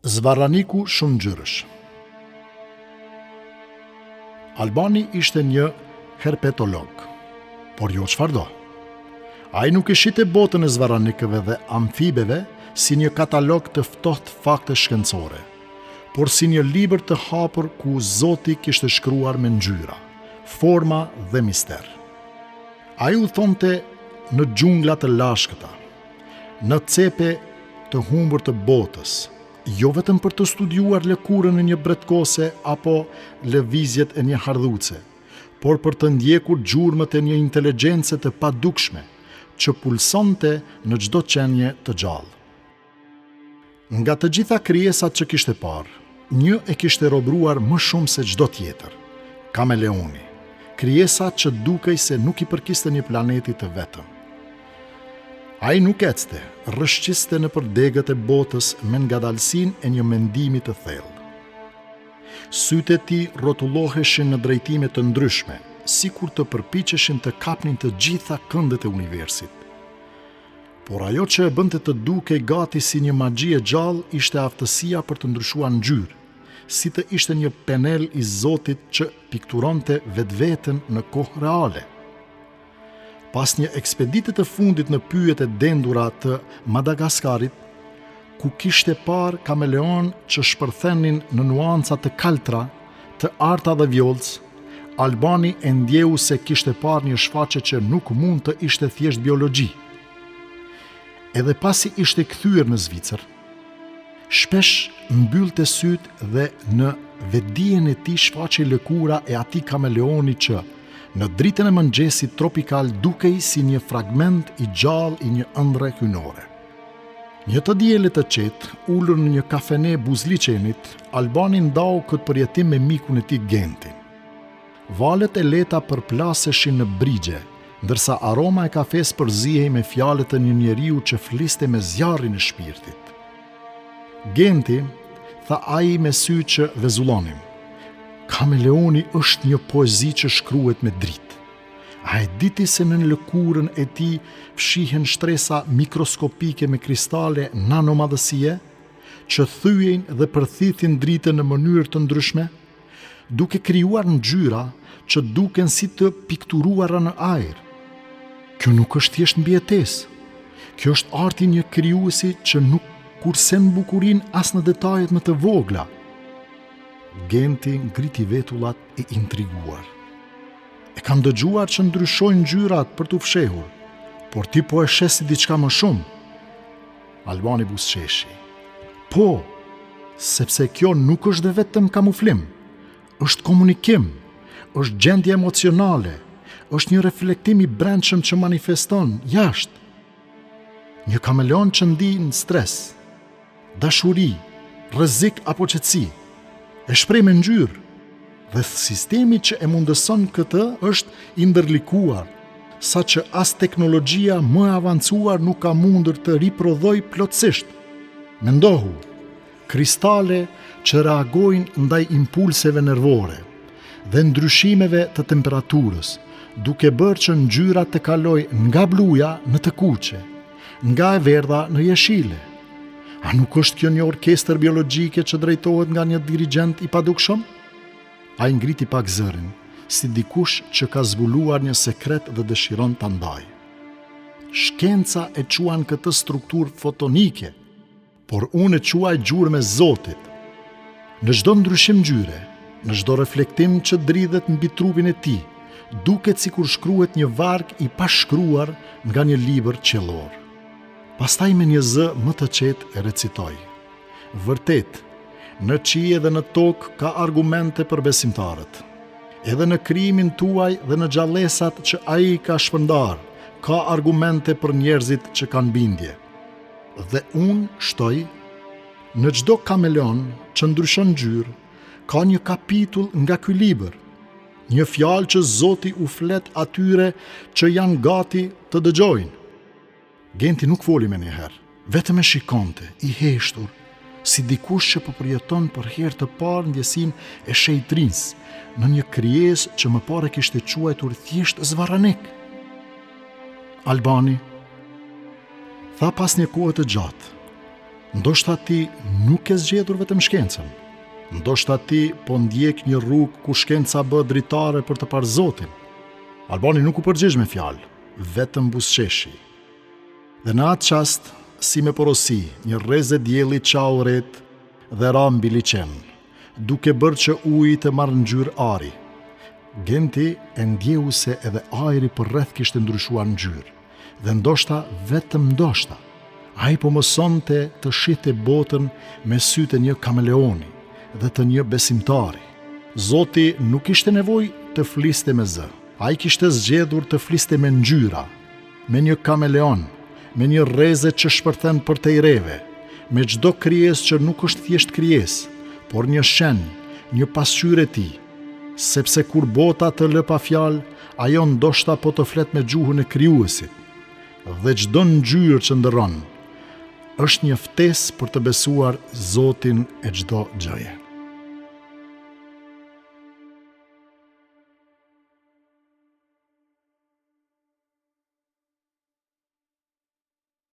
Zvarraniku Shëngjyrësh. Albani ishte një herpetolog, por jo çfarëdo. Ai nuk e shite botën e zvarranikëve dhe amfibeve si një katalog të ftohtë fakte shkencore, por si një libër të hapur ku Zoti kishte shkruar me ngjyra, forma dhe mister. Ai u thonte në xhungla të lashkëta, në cepe të humbur të botës, jo vetëm për të studiuar lëkurën e një bretkose apo lëvizjet e një hardhuce, por për të ndjekur gjurmët e një intelegjence të padukshme që pulsonte në çdo qenie të gjallë. Nga të gjitha krijesat që kishte parë, një e kishte robruar më shumë se çdo tjetër: kameleoni, krijesa që dukej se nuk i përkiste një planeti të vetëm. Ai nuk ecte, rrëshqiste në përdegët e botës me ngadalësinë e një mendimi të thellë. Sytë e tij rrotulloheshin në drejtime të ndryshme, sikur të përpiqeshin të kapnin të gjitha këndet e universit. Por ajo që e bënte të dukej gati si një magji e gjallë ishte aftësia për të ndryshuar ngjyrë, si të ishte një penel i Zotit që pikturonte vetveten në kohë reale. Pas një ekspedite të fundit në pyjet e dendura të Madagaskarit, ku kishte parë kameleon që shpërthenin në nuanca të kaltra, të arta dhe vjollc, Albani e ndjeu se kishte parë një shfaqje që nuk mund të ishte thjesht biologji. Edhe pasi ishte kthyer në Zvicër, shpesh mbyllte sytë dhe në vetdijen e tij shfaqej lëkura e atij kameleoni që në dritën e mëngjesit tropikal dukej si një fragment i gjallë i një ëndre hyjnore. Një të diele të qetë, ulur në një kafene buzliqenit, Albani ndau këtë përjetim me mikun e tij Gentin. Valet e leta përplaseshin në brigje, ndërsa aroma e kafes përzihej me fjalët e një njeriu që fliste me zjarrin e shpirtit. Genti, tha ai me sy që vezullonin: kameleoni është një poezi që shkruhet me dritë. A e diti se në lëkurën e tij fshihen shtresa mikroskopike me kristale nanomadhësie, që thyejnë dhe përthithin dritën në mënyrë të ndryshme, duke krijuar ngjyra që duken si të pikturuara në ajër. Kjo nuk është thjesht mbijetesë. Kjo është arti një krijuesi që nuk kursen bukurinë as në detajet më të vogla. Genti ngriti vetullat i intriguar. E kam dëgjuar që ndryshojnë ngjyrat për t'u fshehur, por ti po e shes si diçka më shumë. Albani buzëqeshi. Po, sepse kjo nuk është dhe vetëm kamuflim, është komunikim, është gjendje emocionale, është një reflektim i brendshëm që manifeston jashtë. Një kameleon që ndjen stres, dashuri, rrezik apo qetësi, e shpreh me ngjyrë, dhe sistemi që e mundëson këtë është i ndërlikuar, sa që as teknologjia më e avancuar nuk ka mundur të riprodhoj plotësisht. Mendohu, kristale që reagojnë ndaj impulseve nervore dhe ndryshimeve të temperaturës, duke bërë që ngjyra të kaloj nga bluja në të kuqe, nga e verdha në jeshile. A nuk është kjo një orkestër biologjike që drejtohet nga një dirigjent i padukshëm? Ai ngriti pak zërin, si dikush që ka zbuluar një sekret dhe dëshiron ta ndajë. Shkenca e quan këtë strukturë fotonike, por unë e quaj gjurmë e Zotit. Në çdo ndryshim ngjyre, në çdo reflektim që dridhet mbi trupin e tij, duket sikur shkruhet një varg i pashkruar nga një libër qiellor. Pastaj me një zë më të qetë e recitoi: vërtet, në qije dhe në tokë ka argumente për besimtarët. Edhe në krijimin tuaj dhe në gjallësat që ai ka shpërndar, ka argumente për njerëzit që kanë bindje. Dhe unë shtoj, në çdo kameleon që ndryshon ngjyrë, ka një kapitull nga ky libër, një fjalë që Zoti u flet atyre që janë gati të dëgjojnë. Genti nuk foli me njëherë, vetëm e shikonte, i heshtur, si dikush që po përjeton për herë të parë ndjesinë e shejtrinsë në një krijesë që më parë kishte quajtur thjesht zvarranik. Albani tha pas një kohe të gjatë: Ndoshta ti nuk e zgjedhur vetëm shkencën. Ndoshta ti po ndjek një rrugë ku shkenca bë dritare për të parë Zotin. Albani nuk u përgjigj me fjalë, vetëm buzëqeshi. Dhe në atë qast, si me porosi, një rreze dielli qau rret dhe ra mbi liçen, duke bërë që uji të marrë ngjyrë ari. Genti e ndjehu se edhe ajri përreth kishte ndryshuar ngjyrë, dhe ndoshta, vetëm ndoshta, ai po mësonte të shihte botën me sytë e një kameleoni dhe të një besimtari. Zoti nuk kishte nevojë të fliste me zë. Ai kishte zgjedhur të fliste me ngjyra, me një kameleon, me një rreze që shpërthen për te i reve, me çdo krijesë që nuk është thjesht krijesë, por një shenjë, një pasqyrë e tij. Sepse kur bota të lë pa fjalë, ajo ndoshta po të flet me gjuhën e krijuesit. Dhe çdo ngjyrë që ndërron është një ftesë për të besuar Zotin e çdo gjëje.